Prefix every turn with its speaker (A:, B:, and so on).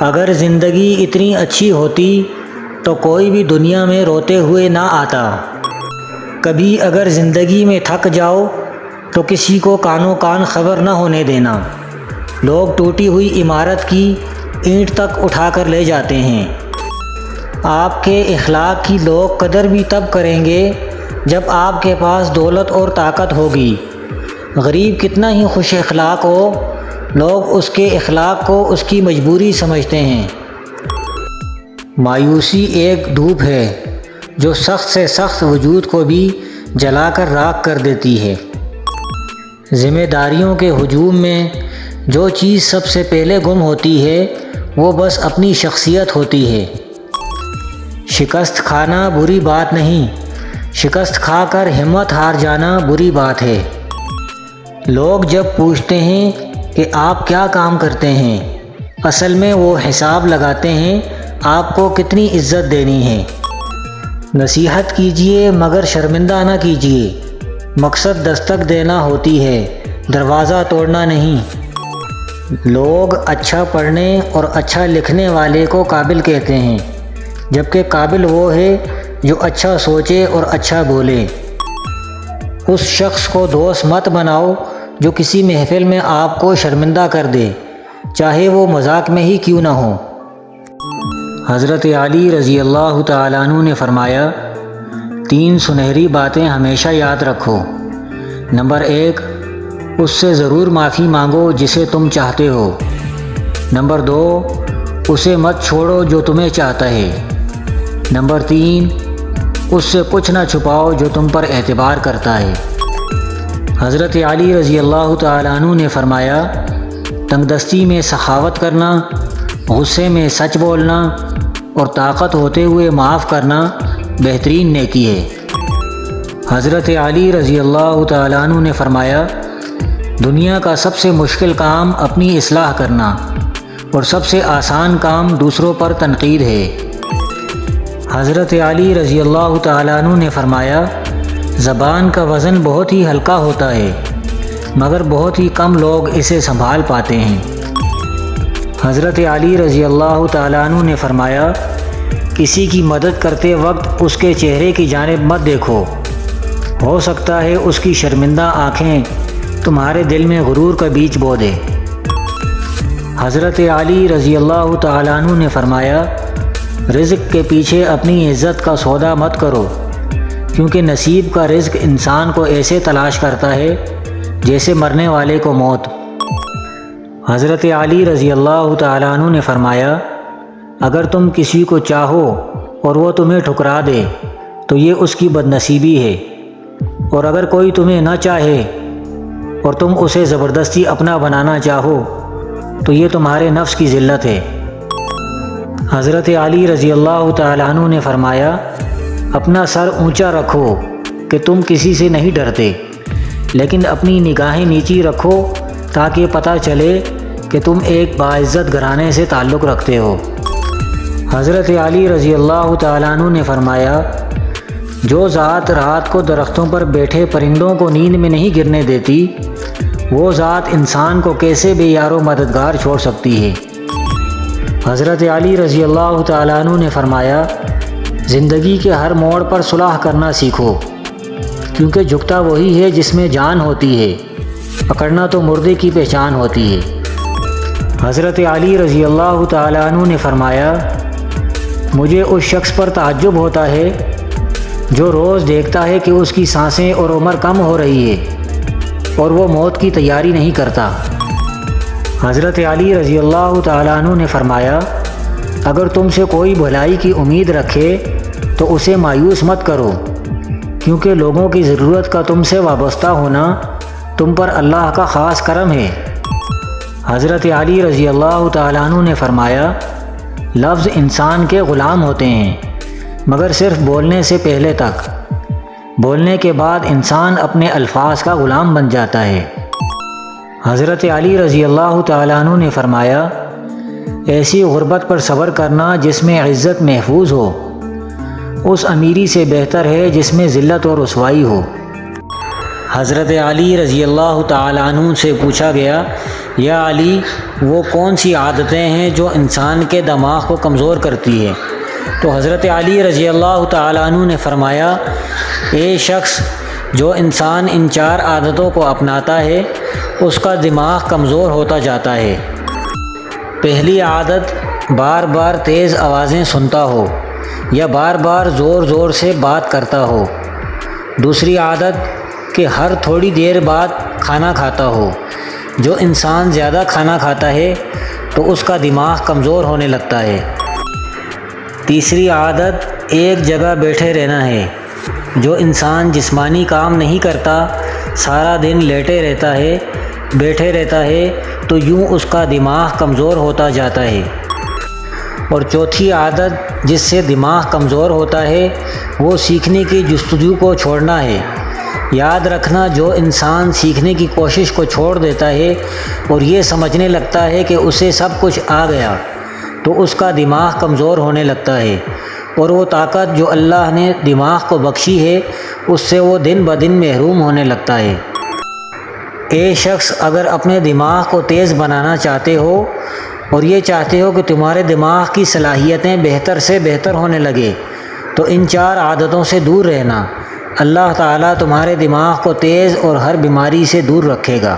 A: اگر زندگی اتنی اچھی ہوتی تو کوئی بھی دنیا میں روتے ہوئے نہ آتا۔ کبھی اگر زندگی میں تھک جاؤ تو کسی کو کانوں کان خبر نہ ہونے دینا۔ لوگ ٹوٹی ہوئی عمارت کی اینٹ تک اٹھا کر لے جاتے ہیں۔ آپ کے اخلاق کی لوگ قدر بھی تب کریں گے جب آپ کے پاس دولت اور طاقت ہوگی۔ غریب کتنا ہی خوش اخلاق ہو، لوگ اس کے اخلاق کو اس کی مجبوری سمجھتے ہیں۔ مایوسی ایک دھوپ ہے جو سخت سے سخت وجود کو بھی جلا کر راکھ کر دیتی ہے۔ ذمہ داریوں کے ہجوم میں جو چیز سب سے پہلے گم ہوتی ہے وہ بس اپنی شخصیت ہوتی ہے۔ شکست کھانا بری بات نہیں، شکست کھا کر ہمت ہار جانا بری بات ہے۔ لوگ جب پوچھتے ہیں کہ آپ کیا کام کرتے ہیں، اصل میں وہ حساب لگاتے ہیں آپ کو کتنی عزت دینی ہے۔ نصیحت کیجیے مگر شرمندہ نہ کیجیے۔ مقصد دستک دینا ہوتی ہے، دروازہ توڑنا نہیں۔ لوگ اچھا پڑھنے اور اچھا لکھنے والے کو قابل کہتے ہیں، جبکہ قابل وہ ہے جو اچھا سوچے اور اچھا بولے۔ اس شخص کو دوست مت بناؤ جو کسی محفل میں آپ کو شرمندہ کر دے، چاہے وہ مذاق میں ہی کیوں نہ ہو۔ حضرت علی رضی اللہ تعالیٰ عنہ نے فرمایا، 3 سنہری باتیں ہمیشہ یاد رکھو۔ نمبر 1، اس سے ضرور معافی مانگو جسے تم چاہتے ہو۔ نمبر 2، اسے مت چھوڑو جو تمہیں چاہتا ہے۔ نمبر 3، اس سے کچھ نہ چھپاؤ جو تم پر اعتبار کرتا ہے۔ حضرت علی رضی اللہ تعالیٰ عنہ نے فرمایا، تنگ دستی میں سخاوت کرنا، غصے میں سچ بولنا اور طاقت ہوتے ہوئے معاف کرنا بہترین نیکی ہے۔ حضرت علی رضی اللہ تعالیٰ عنہ نے فرمایا، دنیا کا سب سے مشکل کام اپنی اصلاح کرنا اور سب سے آسان کام دوسروں پر تنقید ہے۔ حضرت علی رضی اللہ تعالیٰ عنہ نے فرمایا، زبان کا وزن بہت ہی ہلکا ہوتا ہے مگر بہت ہی کم لوگ اسے سنبھال پاتے ہیں۔ حضرت علی رضی اللہ تعالیٰ عنہ نے فرمایا، کسی کی مدد کرتے وقت اس کے چہرے کی جانب مت دیکھو، ہو سکتا ہے اس کی شرمندہ آنکھیں تمہارے دل میں غرور کا بیج بو دے۔ حضرت علی رضی اللہ تعالیٰ عنہ نے فرمایا، رزق کے پیچھے اپنی عزت کا سودا مت کرو، کیونکہ نصیب کا رزق انسان کو ایسے تلاش کرتا ہے جیسے مرنے والے کو موت۔ حضرت علی رضی اللہ تعالیٰ عنہ نے فرمایا، اگر تم کسی کو چاہو اور وہ تمہیں ٹھکرا دے تو یہ اس کی بدنصیبی ہے، اور اگر کوئی تمہیں نہ چاہے اور تم اسے زبردستی اپنا بنانا چاہو تو یہ تمہارے نفس کی ذلت ہے۔ حضرت علی رضی اللہ تعالیٰ عنہ نے فرمایا، اپنا سر اونچا رکھو کہ تم کسی سے نہیں ڈرتے، لیکن اپنی نگاہیں نیچی رکھو تاکہ پتہ چلے کہ تم ایک باعزت گھرانے سے تعلق رکھتے ہو۔ حضرت علی رضی اللہ تعالیٰ عنہ نے فرمایا، جو ذات رات کو درختوں پر بیٹھے پرندوں کو نیند میں نہیں گرنے دیتی، وہ ذات انسان کو کیسے بے یار و مددگار چھوڑ سکتی ہے۔ حضرت علی رضی اللہ تعالیٰ عنہ نے فرمایا، زندگی کے ہر موڑ پر صلح کرنا سیکھو، کیونکہ جھکتا وہی ہے جس میں جان ہوتی ہے، پکڑنا تو مردے کی پہچان ہوتی ہے۔ حضرت علی رضی اللہ تعالیٰ عنہ نے فرمایا، مجھے اس شخص پر تعجب ہوتا ہے جو روز دیکھتا ہے کہ اس کی سانسیں اور عمر کم ہو رہی ہے اور وہ موت کی تیاری نہیں کرتا۔ حضرت علی رضی اللہ تعالیٰ عنہ نے فرمایا، اگر تم سے کوئی بھلائی کی امید رکھے تو اسے مایوس مت کرو، کیونکہ لوگوں کی ضرورت کا تم سے وابستہ ہونا تم پر اللہ کا خاص کرم ہے۔ حضرت علی رضی اللہ تعالیٰ عنہ نے فرمایا، لفظ انسان کے غلام ہوتے ہیں مگر صرف بولنے سے پہلے تک، بولنے کے بعد انسان اپنے الفاظ کا غلام بن جاتا ہے۔ حضرت علی رضی اللہ تعالیٰ عنہ نے فرمایا، ایسی غربت پر صبر کرنا جس میں عزت محفوظ ہو، اس امیری سے بہتر ہے جس میں ذلت اور رسوائی ہو۔ حضرت علی رضی اللہ تعالیٰ عنہ سے پوچھا گیا، یا علی، وہ کون سی عادتیں ہیں جو انسان کے دماغ کو کمزور کرتی ہے؟ تو حضرت علی رضی اللہ تعالیٰ عنہ نے فرمایا، اے شخص جو انسان ان 4 عادتوں کو اپناتا ہے اس کا دماغ کمزور ہوتا جاتا ہے۔ پہلی عادت، بار بار تیز آوازیں سنتا ہو یا بار بار زور زور سے بات کرتا ہو۔ دوسری عادت کہ ہر تھوڑی دیر بعد کھانا کھاتا ہو۔ جو انسان زیادہ کھانا کھاتا ہے تو اس کا دماغ کمزور ہونے لگتا ہے۔ تیسری عادت، ایک جگہ بیٹھے رہنا ہے۔ جو انسان جسمانی کام نہیں کرتا، سارا دن لیٹے رہتا ہے، بیٹھے رہتا ہے، تو یوں اس کا دماغ کمزور ہوتا جاتا ہے۔ اور چوتھی عادت جس سے دماغ کمزور ہوتا ہے وہ سیکھنے کی جستجو کو چھوڑنا ہے۔ یاد رکھنا، جو انسان سیکھنے کی کوشش کو چھوڑ دیتا ہے اور یہ سمجھنے لگتا ہے کہ اسے سب کچھ آ گیا، تو اس کا دماغ کمزور ہونے لگتا ہے، اور وہ طاقت جو اللہ نے دماغ کو بخشی ہے اس سے وہ دن بدن محروم ہونے لگتا ہے۔ اے شخص، اگر اپنے دماغ کو تیز بنانا چاہتے ہو اور یہ چاہتے ہو کہ تمہارے دماغ کی صلاحیتیں بہتر سے بہتر ہونے لگے، تو ان 4 عادتوں سے دور رہنا۔ اللہ تعالیٰ تمہارے دماغ کو تیز اور ہر بیماری سے دور رکھے گا۔